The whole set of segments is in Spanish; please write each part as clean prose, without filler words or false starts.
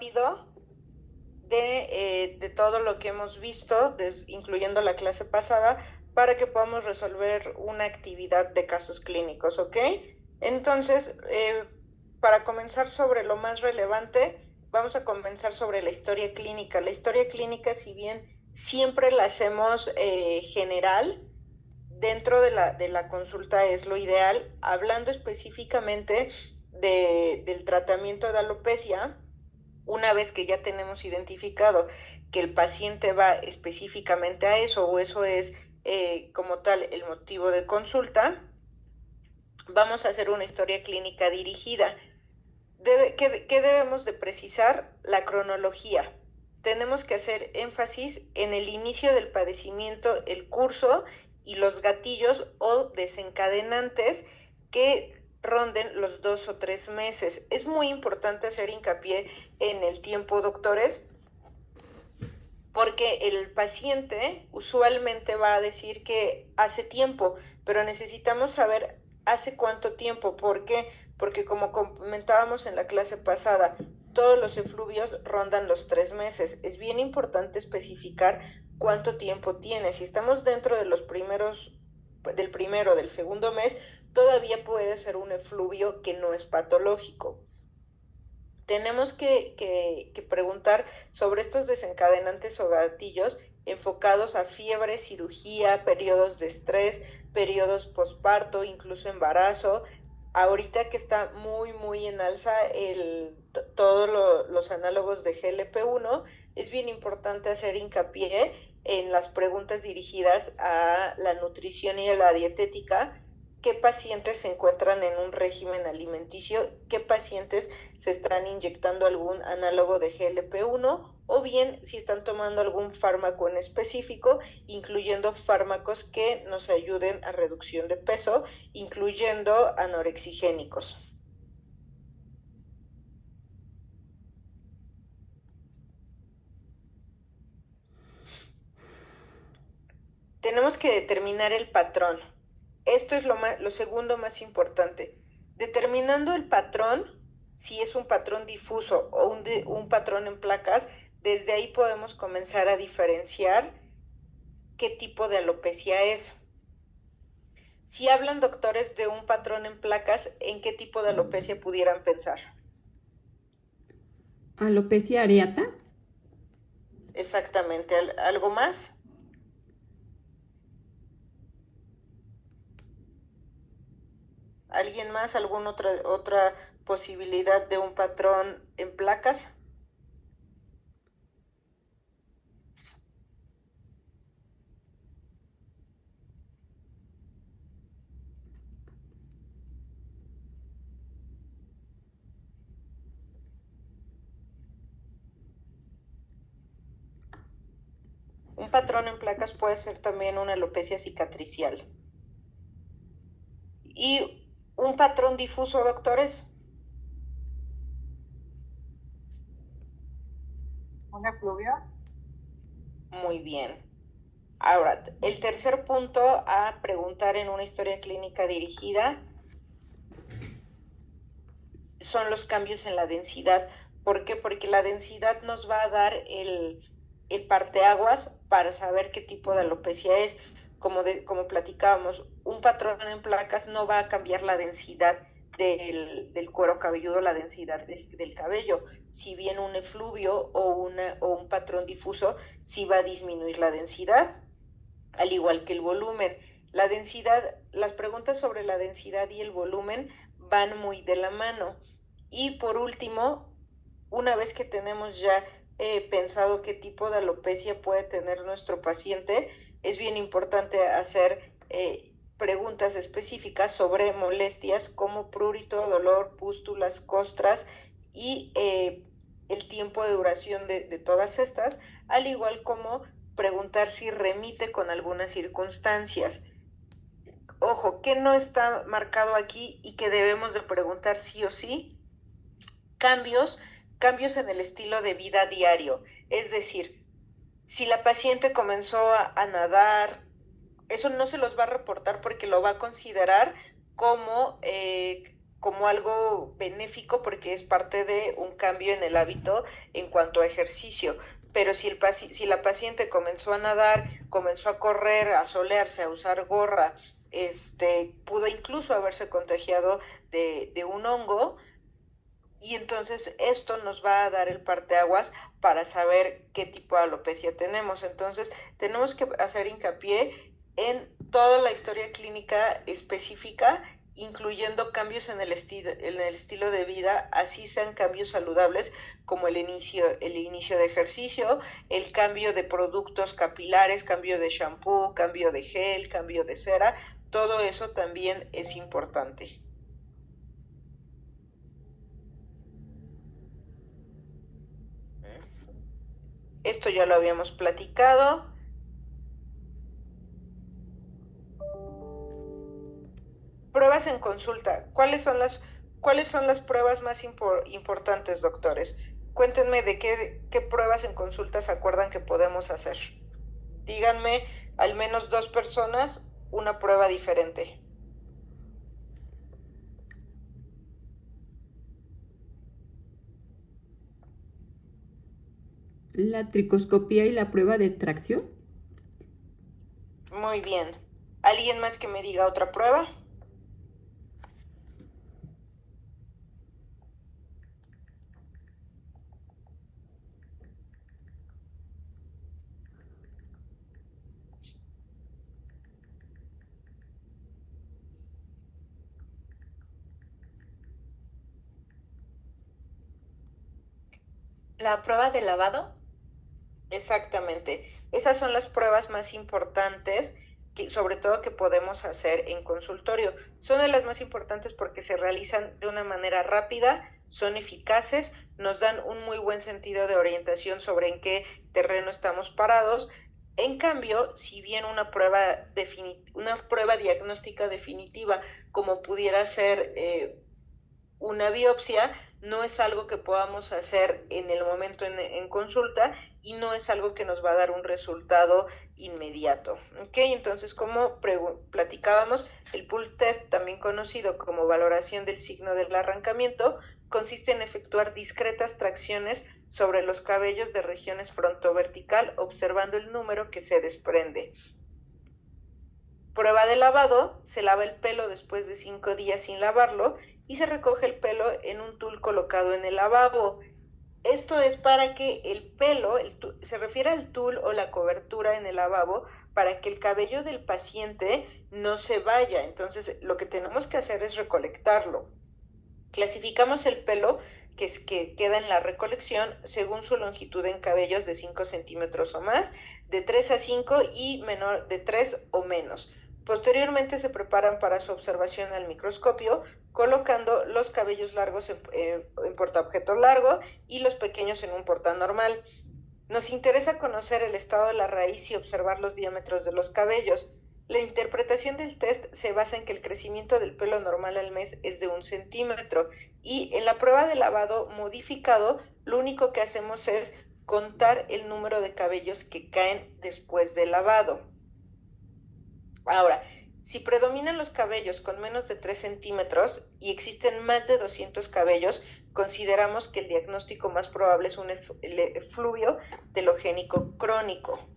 rápido de todo lo que hemos visto, incluyendo la clase pasada, para que podamos resolver una actividad de casos clínicos, ¿ok? Entonces, para comenzar sobre lo más relevante, vamos a comenzar sobre la historia clínica. La historia clínica, si bien siempre la hacemos general, dentro de la consulta es lo ideal, hablando específicamente del tratamiento de alopecia. Una vez que ya tenemos identificado que el paciente va específicamente a eso o eso es como tal el motivo de consulta, vamos a hacer una historia clínica dirigida. ¿Qué debemos de precisar? La cronología. Tenemos que hacer énfasis en el inicio del padecimiento, el curso y los gatillos o desencadenantes que ronden los 2 o 3 meses. Es muy importante hacer hincapié en el tiempo, doctores, porque el paciente usualmente va a decir que hace tiempo, pero necesitamos saber hace cuánto tiempo. ¿Por qué? Porque como comentábamos en la clase pasada, todos los efluvios rondan los 3 meses. Es bien importante especificar cuánto tiempo tiene. Si estamos dentro de los del primero o del segundo mes, todavía puede ser un efluvio que no es patológico. Tenemos que preguntar sobre estos desencadenantes o gatillos enfocados a fiebre, cirugía, periodos de estrés, periodos posparto, incluso embarazo. Ahorita que está muy en alza todos los análogos de GLP-1, es bien importante hacer hincapié en las preguntas dirigidas a la nutrición y a la dietética. ¿Qué pacientes se encuentran en un régimen alimenticio? ¿Qué pacientes se están inyectando algún análogo de GLP-1? O bien si están tomando algún fármaco en específico, incluyendo fármacos que nos ayuden a reducción de peso, incluyendo anorexigénicos. Tenemos que determinar el patrón. Esto es lo segundo más importante. Determinando el patrón, si es un patrón difuso o un patrón en placas, desde ahí podemos comenzar a diferenciar qué tipo de alopecia es. Si hablan doctores de un patrón en placas, ¿en qué tipo de alopecia pudieran pensar? Alopecia areata. Exactamente. ¿Algo más? ¿Alguien más? ¿Alguna otra posibilidad de un patrón en placas? Un patrón en placas puede ser también una alopecia cicatricial. ¿Y un patrón difuso, doctores? ¿Un efluvio? Muy bien. Ahora, el tercer punto a preguntar en una historia clínica dirigida son los cambios en la densidad. ¿Por qué? Porque la densidad nos va a dar el parteaguas para saber qué tipo de alopecia es. Como platicábamos, un patrón en placas no va a cambiar la densidad del cuero cabelludo, la densidad del cabello. Si bien un efluvio o un patrón difuso sí va a disminuir la densidad, al igual que el volumen. La densidad, las preguntas sobre la densidad y el volumen van muy de la mano. Y por último, una vez que tenemos ya pensado qué tipo de alopecia puede tener nuestro paciente, es bien importante hacer preguntas específicas sobre molestias como prurito, dolor, pústulas, costras y el tiempo de duración de todas estas, al igual como preguntar si remite con algunas circunstancias. Ojo, ¿qué no está marcado aquí y que debemos de preguntar sí o sí? Cambios, cambios en el estilo de vida diario. Es decir, si la paciente comenzó a nadar, eso no se los va a reportar porque lo va a considerar como como algo benéfico porque es parte de un cambio en el hábito en cuanto a ejercicio. Pero si la paciente comenzó a nadar, comenzó a correr, a solearse, a usar gorra, pudo incluso haberse contagiado de un hongo, y entonces esto nos va a dar el parteaguas para saber qué tipo de alopecia tenemos. Entonces tenemos que hacer hincapié en toda la historia clínica específica, incluyendo cambios en en el estilo de vida, así sean cambios saludables como el inicio de ejercicio, el cambio de productos capilares, cambio de shampoo, cambio de gel, cambio de cera, todo eso también es importante. Esto ya lo habíamos platicado. Pruebas en consulta. Cuáles son las pruebas más importantes, doctores? Cuéntenme de qué pruebas en consulta se acuerdan que podemos hacer. Díganme al menos 2 personas una prueba diferente. La tricoscopía y la prueba de tracción. Muy bien. ¿Alguien más que me diga otra prueba? ¿La prueba de lavado? Exactamente. Esas son las pruebas más importantes, sobre todo que podemos hacer en consultorio. Son de las más importantes porque se realizan de una manera rápida, son eficaces, nos dan un muy buen sentido de orientación sobre en qué terreno estamos parados. En cambio, si bien una prueba diagnóstica definitiva, como pudiera ser una biopsia, no es algo que podamos hacer en el momento en consulta, y no es algo que nos va a dar un resultado inmediato. ¿Ok? Entonces, como platicábamos, el pull test, también conocido como valoración del signo del arrancamiento, consiste en efectuar discretas tracciones sobre los cabellos de regiones frontovertical, observando el número que se desprende. Prueba de lavado: se lava el pelo después de 5 días sin lavarlo y se recoge el pelo en un tul colocado en el lavabo. Esto es para que el pelo, se refiere al tul o la cobertura en el lavabo, para que el cabello del paciente no se vaya. Entonces, lo que tenemos que hacer es recolectarlo. Clasificamos el pelo que queda en la recolección según su longitud en cabellos de 5 centímetros o más, de 3 a 5 y menor de 3 o menos. Posteriormente se preparan para su observación al microscopio, colocando los cabellos largos en portaobjeto largo y los pequeños en un porta normal. Nos interesa conocer el estado de la raíz y observar los diámetros de los cabellos. La interpretación del test se basa en que el crecimiento del pelo normal al mes es de 1 centímetro, y en la prueba de lavado modificado lo único que hacemos es contar el número de cabellos que caen después del lavado. Ahora, si predominan los cabellos con menos de 3 centímetros y existen más de 200 cabellos, consideramos que el diagnóstico más probable es un efluvio telogénico crónico.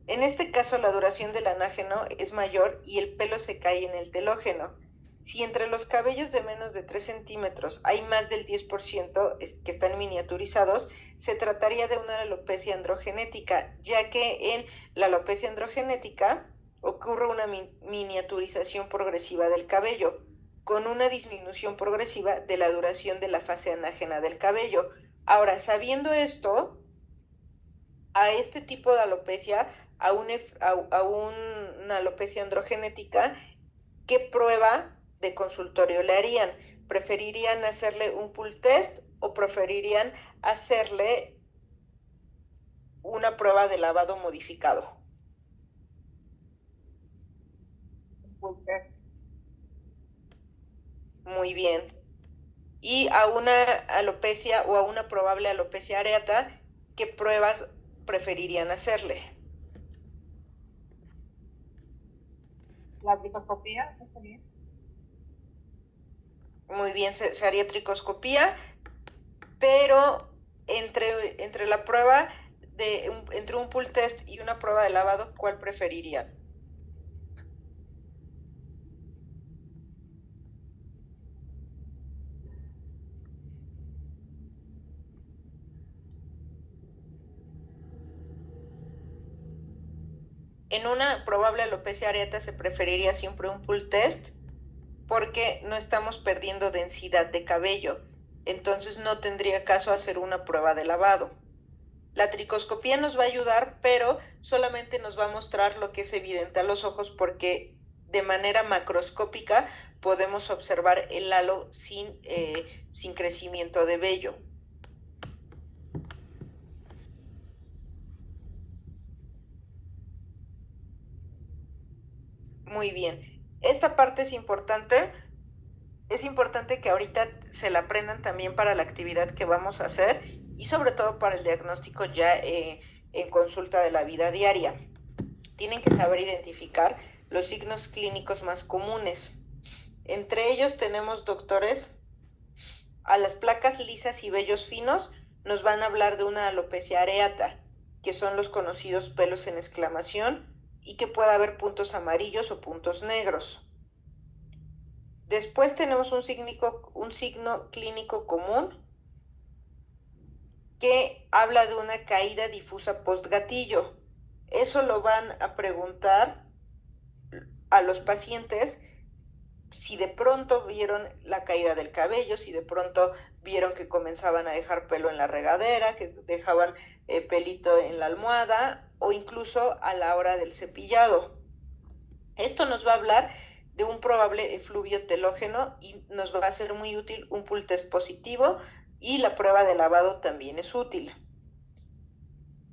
En este caso, la duración del anágeno es mayor y el pelo se cae en el telógeno. Si entre los cabellos de menos de 3 centímetros hay más del 10% que están miniaturizados, se trataría de una alopecia androgenética, ya que en la alopecia androgenética ocurre una miniaturización progresiva del cabello, con una disminución progresiva de la duración de la fase anágena del cabello. Ahora, sabiendo esto, a este tipo de alopecia, a una alopecia androgenética, ¿qué prueba de consultorio le harían? ¿Preferirían hacerle un pull test o preferirían hacerle una prueba de lavado modificado? Muy bien. Y a una alopecia o a una probable alopecia areata, ¿qué pruebas preferirían hacerle? La tricoscopía, ¿está bien? Muy bien, se haría tricoscopía, pero entre la prueba entre un pull test y una prueba de lavado, ¿cuál preferirían? En una probable alopecia areata se preferiría siempre un pull test porque no estamos perdiendo densidad de cabello, entonces no tendría caso hacer una prueba de lavado. La tricoscopía nos va a ayudar, pero solamente nos va a mostrar lo que es evidente a los ojos porque de manera macroscópica podemos observar el halo sin crecimiento de vello. Muy bien. Esta parte es importante. Es importante que ahorita se la aprendan también para la actividad que vamos a hacer y sobre todo para el diagnóstico ya en consulta de la vida diaria. Tienen que saber identificar los signos clínicos más comunes. Entre ellos tenemos, doctores, a las placas lisas y vellos finos nos van a hablar de una alopecia areata, que son los conocidos pelos en exclamación y que puede haber puntos amarillos o puntos negros. Después tenemos un signo clínico común que habla de una caída difusa postgatillo. Eso lo van a preguntar a los pacientes si de pronto vieron la caída del cabello, si de pronto vieron que comenzaban a dejar pelo en la regadera, que dejaban pelito en la almohada o incluso a la hora del cepillado. Esto nos va a hablar de un probable efluvio telógeno y nos va a ser muy útil un pull test positivo y la prueba de lavado también es útil.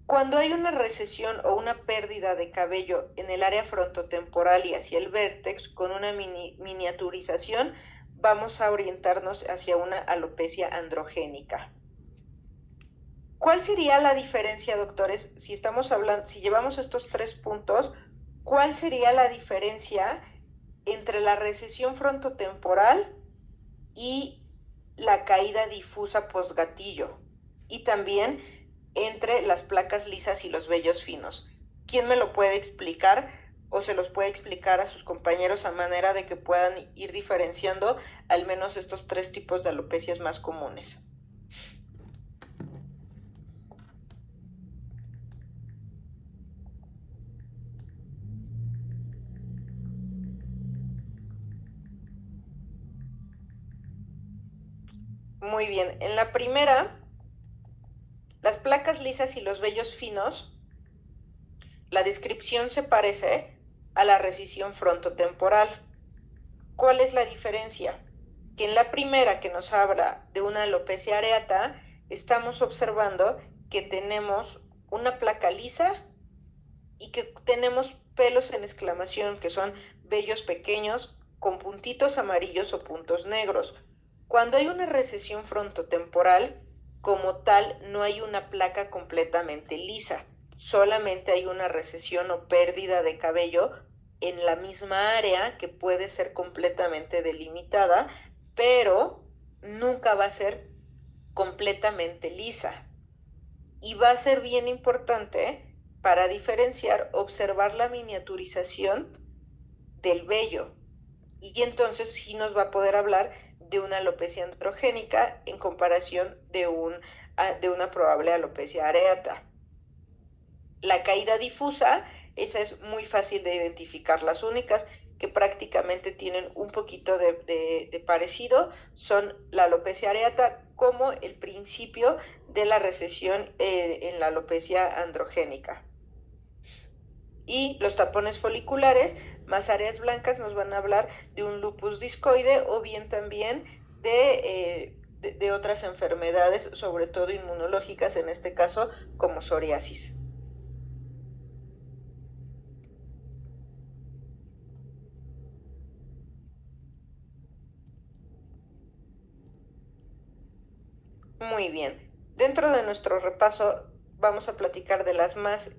Cuando hay una recesión o una pérdida de cabello en el área frontotemporal y hacia el vértex con una miniaturización, vamos a orientarnos hacia una alopecia androgénica. ¿Cuál sería la diferencia, doctores, si llevamos estos 3 puntos, cuál sería la diferencia entre la recesión frontotemporal y la caída difusa postgatillo? Y también entre las placas lisas y los vellos finos. ¿Quién me lo puede explicar o se los puede explicar a sus compañeros a manera de que puedan ir diferenciando al menos estos 3 tipos de alopecias más comunes? Muy bien, en la primera, las placas lisas y los vellos finos, la descripción se parece a la recesión frontotemporal. ¿Cuál es la diferencia? Que en la primera, que nos habla de una alopecia areata, estamos observando que tenemos una placa lisa y que tenemos pelos en exclamación, que son vellos pequeños con puntitos amarillos o puntos negros. Cuando hay una recesión frontotemporal, como tal, no hay una placa completamente lisa, solamente hay una recesión o pérdida de cabello en la misma área que puede ser completamente delimitada, pero nunca va a ser completamente lisa. Y va a ser bien importante para diferenciar, observar la miniaturización del vello. Y entonces sí nos va a poder hablar de una alopecia androgénica en comparación de una probable alopecia areata. La caída difusa, esa es muy fácil de identificar. Las únicas que prácticamente tienen un poquito de parecido son la alopecia areata como el principio de la recesión en la alopecia androgénica. Y los tapones foliculares más áreas blancas nos van a hablar de un lupus discoide o bien también de otras enfermedades, sobre todo inmunológicas, en este caso como psoriasis. Muy bien. Dentro de nuestro repaso vamos a platicar de las más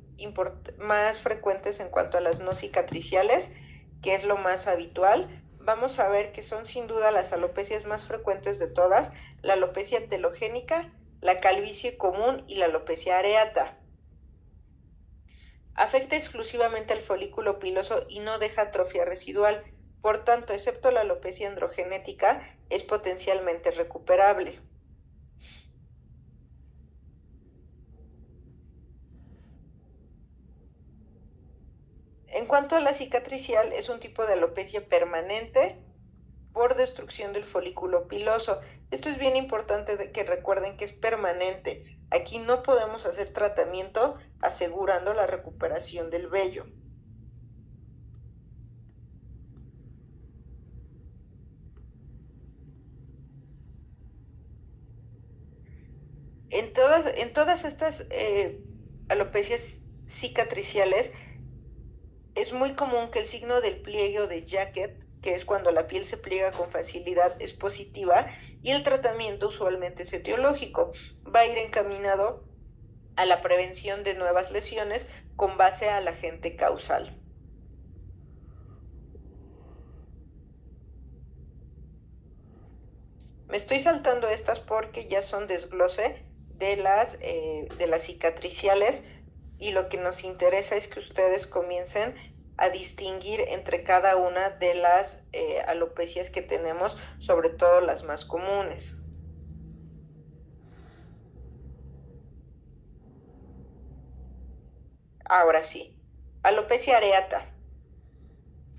frecuentes en cuanto a las no cicatriciales, que es lo más habitual, vamos a ver que son sin duda las alopecias más frecuentes de todas, la alopecia telogénica, la calvicie común y la alopecia areata. Afecta exclusivamente al folículo piloso y no deja atrofia residual, por tanto, excepto la alopecia androgenética, es potencialmente recuperable. En cuanto a la cicatricial, es un tipo de alopecia permanente por destrucción del folículo piloso. Esto es bien importante que recuerden que es permanente. Aquí no podemos hacer tratamiento asegurando la recuperación del vello. En todas estas alopecias cicatriciales es muy común que el signo del pliegue o de Jacquet, que es cuando la piel se pliega con facilidad, es positiva, y el tratamiento usualmente es etiológico. Va a ir encaminado a la prevención de nuevas lesiones con base al agente causal. Me estoy saltando estas porque ya son desglose de las cicatriciales, y lo que nos interesa es que ustedes comiencen a distinguir entre cada una de las alopecias que tenemos, sobre todo las más comunes. Ahora sí, alopecia areata.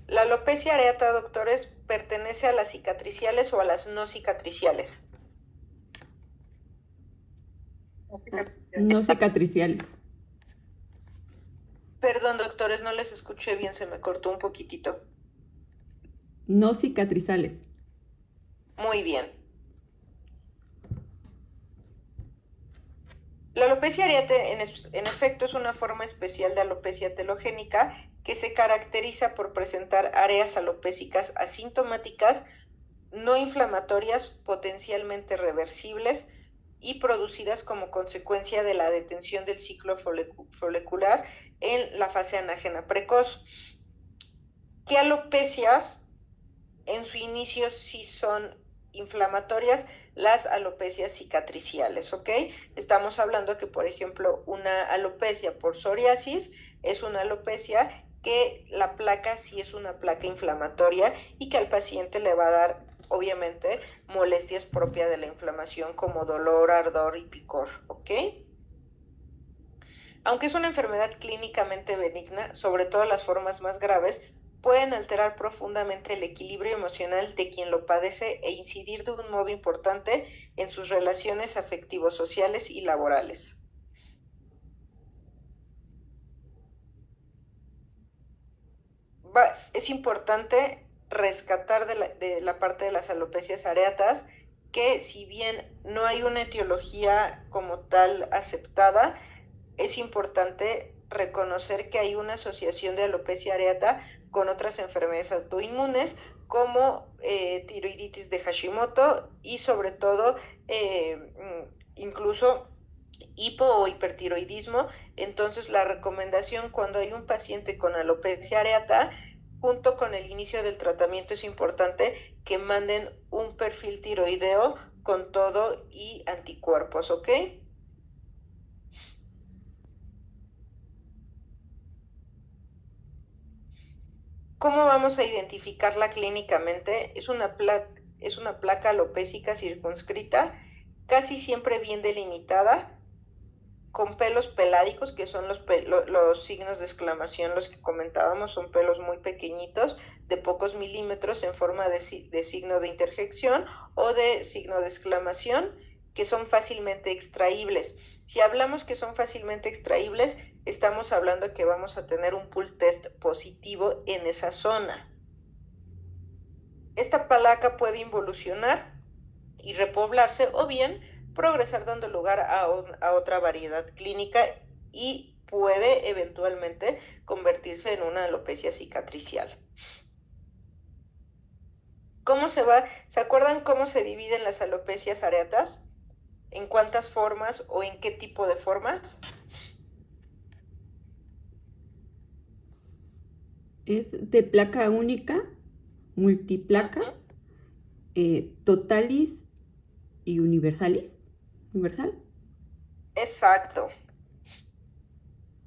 La alopecia areata, doctores, pertenece a las cicatriciales o a las no cicatriciales. No cicatriciales. Perdón, doctores, no les escuché bien, se me cortó un poquitito. No cicatrizales. Muy bien. La alopecia areata, en efecto, es una forma especial de alopecia telogénica que se caracteriza por presentar áreas alopécicas asintomáticas, no inflamatorias, potencialmente reversibles y producidas como consecuencia de la detención del ciclo folicular en la fase anágena precoz. ¿Qué alopecias en su inicio sí son inflamatorias? Las alopecias cicatriciales, ¿ok? Estamos hablando que, por ejemplo, una alopecia por psoriasis es una alopecia que la placa sí es una placa inflamatoria y que al paciente le va a dar, obviamente, molestias propias de la inflamación como dolor, ardor y picor, ¿ok? Aunque es una enfermedad clínicamente benigna, sobre todo las formas más graves pueden alterar profundamente el equilibrio emocional de quien lo padece e incidir de un modo importante en sus relaciones afectivos, sociales y laborales. Es importante rescatar de la parte de las alopecias areatas que, si bien no hay una etiología como tal aceptada, es importante reconocer que hay una asociación de alopecia areata con otras enfermedades autoinmunes como tiroiditis de Hashimoto y sobre todo incluso hipo o hipertiroidismo. Entonces, la recomendación cuando hay un paciente con alopecia areata, junto con el inicio del tratamiento, es importante que manden un perfil tiroideo con todo y anticuerpos, ¿ok? ¿Cómo vamos a identificarla clínicamente? Es una placa alopécica circunscrita, casi siempre bien delimitada, con pelos peládicos, que son los signos de exclamación, los que comentábamos, son pelos muy pequeñitos, de pocos milímetros, en forma de signo de interjección o de signo de exclamación, que son fácilmente extraíbles. Si hablamos que son fácilmente extraíbles, estamos hablando que vamos a tener un pull test positivo en esa zona. Esta placa puede involucionar y repoblarse, o bien progresar dando lugar a otra variedad clínica y puede eventualmente convertirse en una alopecia cicatricial. ¿Se acuerdan cómo se dividen las alopecias areatas? ¿En cuántas formas o en qué tipo de formas? ¿Es de placa única? multiplaca, totalis y universalis. ¿Universal? Exacto.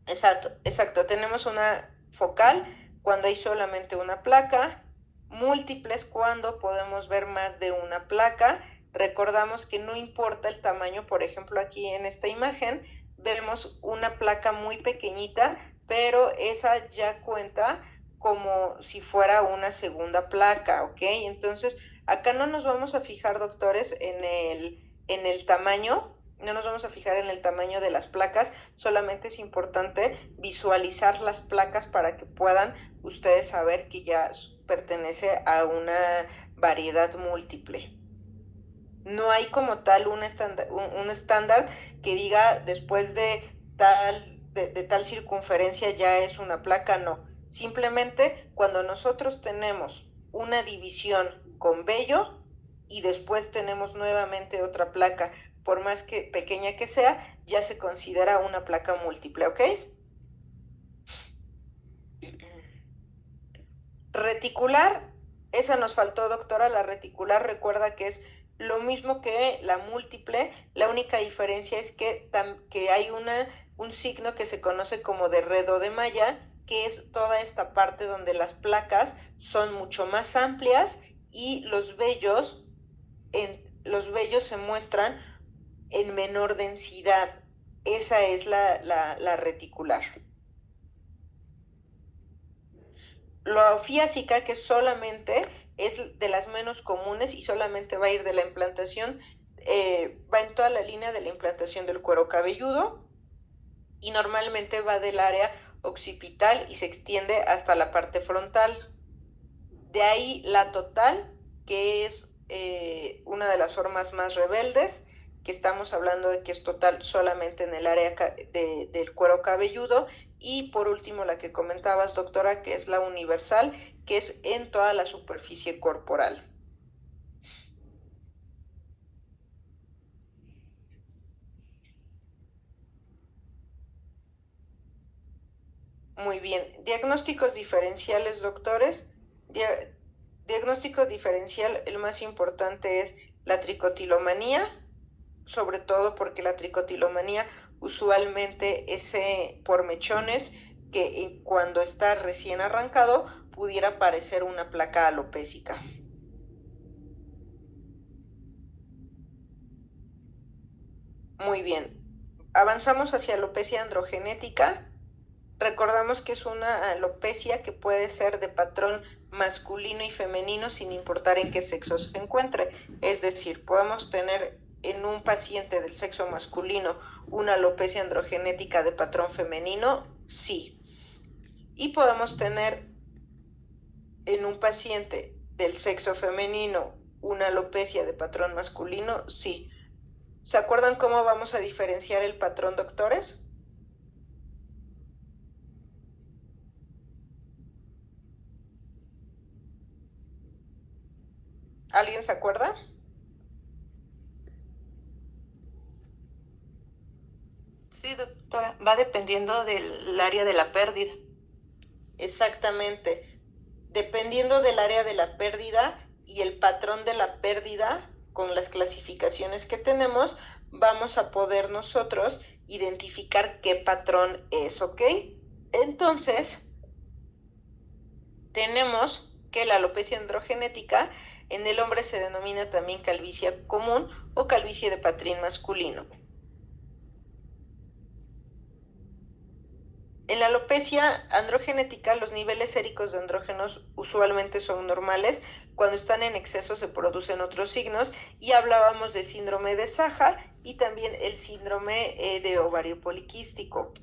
Exacto. Tenemos una focal cuando hay solamente una placa, múltiples cuando podemos ver más de una placa. Recordamos que no importa el tamaño, por ejemplo, aquí en esta imagen vemos una placa muy pequeñita, pero esa ya cuenta como si fuera una segunda placa, ¿ok? Entonces, acá no nos vamos a fijar, doctores, en el tamaño. No nos vamos a fijar en el tamaño de las placas, solamente es importante visualizar las placas para que puedan ustedes saber que ya pertenece a una variedad múltiple. No hay como tal un estándar que diga después de tal circunferencia ya es una placa, no. Simplemente cuando nosotros tenemos una división con vello y después tenemos nuevamente otra placa, por más que pequeña que sea, ya se considera una placa múltiple, ¿ok? Reticular, esa nos faltó, doctora. La reticular, recuerda que es lo mismo que la múltiple, la única diferencia es que hay un signo que se conoce como de redo de malla, que es toda esta parte donde las placas son mucho más amplias y los vellos se muestran en menor densidad. Esa es la reticular. La ofiásica, que solamente es de las menos comunes y solamente va a ir de la implantación, va en toda la línea de la implantación del cuero cabelludo y normalmente va del área occipital y se extiende hasta la parte frontal. De ahí la total, que es una de las formas más rebeldes, que estamos hablando de que es total solamente en el área del cuero cabelludo. Y por último, la que comentabas, doctora, que es la universal, que es en toda la superficie corporal. Muy bien. Diagnósticos diferenciales, doctores. Diagnóstico diferencial, el más importante es la tricotilomanía, sobre todo porque la tricotilomanía usualmente es por mechones que cuando está recién arrancado pudiera parecer una placa alopésica. Muy bien. Avanzamos hacia alopecia androgenética. Recordamos que es una alopecia que puede ser de patrón masculino y femenino sin importar en qué sexo se encuentre. Es decir, podemos tener en un paciente del sexo masculino una alopecia androgenética de patrón femenino, sí. Y podemos tener en un paciente del sexo femenino una alopecia de patrón masculino, sí. ¿Se acuerdan cómo vamos a diferenciar el patrón, doctores? ¿Alguien se acuerda? Sí, doctora, va dependiendo del área de la pérdida. Exactamente. Dependiendo del área de la pérdida y el patrón de la pérdida, con las clasificaciones que tenemos, vamos a poder nosotros identificar qué patrón es, ¿ok? Entonces, tenemos que la alopecia androgenética en el hombre se denomina también calvicie común o calvicie de patrón masculino. En la alopecia androgenética, los niveles séricos de andrógenos usualmente son normales. Cuando están en exceso se producen otros signos y hablábamos del síndrome de Saja y también el síndrome de ovario poliquístico.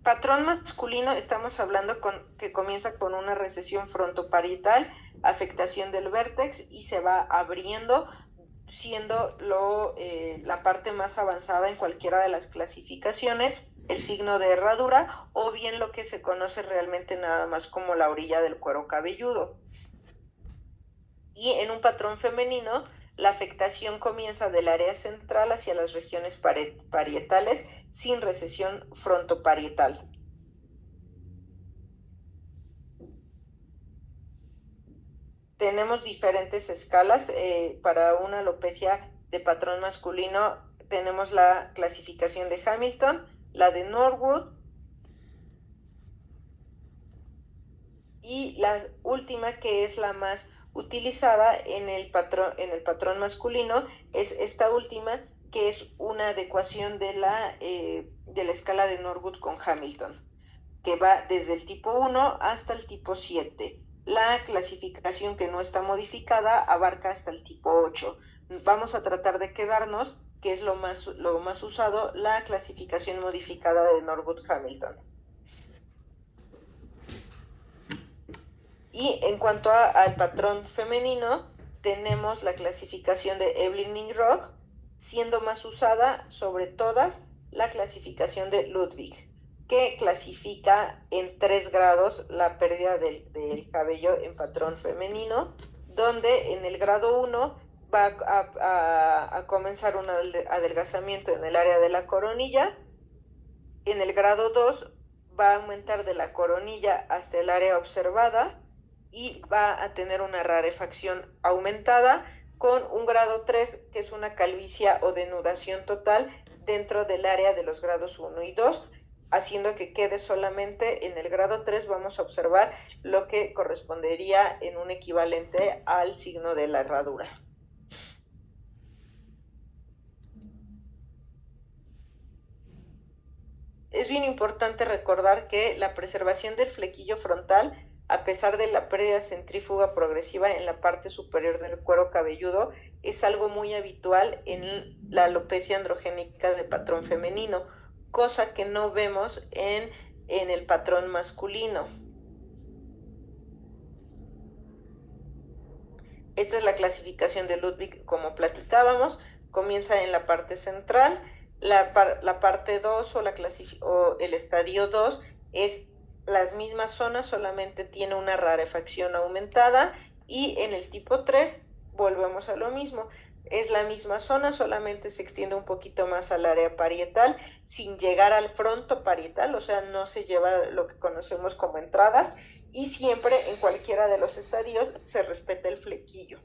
Patrón masculino, estamos hablando que comienza con una recesión frontoparietal, afectación del vértex y se va abriendo, siendo la parte más avanzada en cualquiera de las clasificaciones el signo de herradura o bien lo que se conoce realmente nada más como la orilla del cuero cabelludo. Y en un patrón femenino, la afectación comienza del área central hacia las regiones parietales sin recesión frontoparietal. tenemos diferentes escalas. Para una alopecia de patrón masculino tenemos la clasificación de Hamilton, la de Norwood, y la última, que es la más utilizada en el patrón masculino, es esta última, que es una adecuación de la escala de Norwood con Hamilton, que va desde el tipo 1 hasta el tipo 7. La clasificación que no está modificada abarca hasta el tipo 8. Vamos a tratar de quedarnos, que es lo más usado, la clasificación modificada de Norwood-Hamilton. Y en cuanto al patrón femenino, tenemos la clasificación de Evelyn-Rock, siendo más usada sobre todas la clasificación de Ludwig, que clasifica en 3 grados la pérdida del cabello en patrón femenino, donde en el grado 1 va a comenzar un adelgazamiento en el área de la coronilla. En el grado 2 va a aumentar de la coronilla hasta el área observada y va a tener una rarefacción aumentada, con un grado 3, que es una calvicie o denudación total dentro del área de los grados 1 y 2, haciendo que quede solamente en el grado 3. Vamos a observar lo que correspondería en un equivalente al signo de la herradura. Es bien importante recordar que la preservación del flequillo frontal, a pesar de la pérdida centrífuga progresiva en la parte superior del cuero cabelludo, es algo muy habitual en la alopecia androgénica de patrón femenino, cosa que no vemos en el patrón masculino. Esta es la clasificación de Ludwig, como platicábamos. Comienza en la parte central. La parte 2 o el estadio 2 es las mismas zonas, solamente tiene una rarefacción aumentada, y en el tipo 3 volvemos a lo mismo. Es la misma zona, solamente se extiende un poquito más al área parietal, sin llegar al fronto parietal, o sea, no se lleva lo que conocemos como entradas, y siempre en cualquiera de los estadios se respeta el flequillo.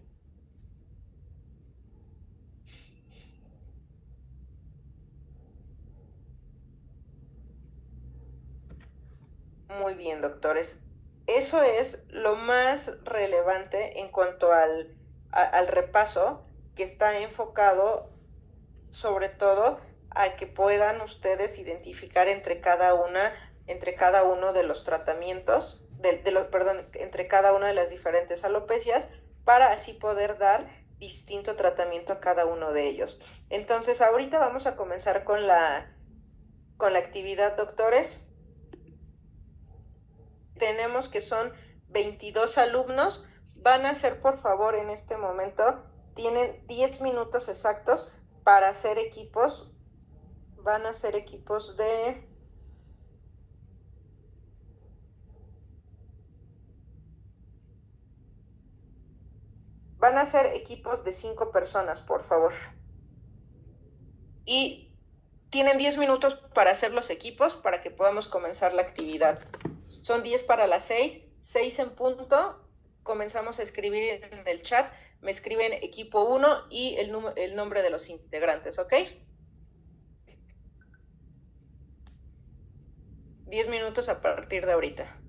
Muy bien, doctores. Eso es lo más relevante en cuanto al repaso, que está enfocado sobre todo a que puedan ustedes identificar entre cada uno de los tratamientos, entre cada una de las diferentes alopecias, para así poder dar distinto tratamiento a cada uno de ellos. Entonces, ahorita vamos a comenzar con la actividad, doctores. Tenemos que son 22 alumnos. Van a hacer, por favor, en este momento, tienen 10 minutos exactos para hacer equipos. Van a hacer equipos de... Van a hacer equipos de 5 personas, por favor. Y tienen 10 minutos para hacer los equipos para que podamos comenzar la actividad. Son 10 para las 6 en punto. Comenzamos a escribir en el chat. Me escriben equipo 1 y el nombre de los integrantes, ¿ok? 10 minutos a partir de ahorita.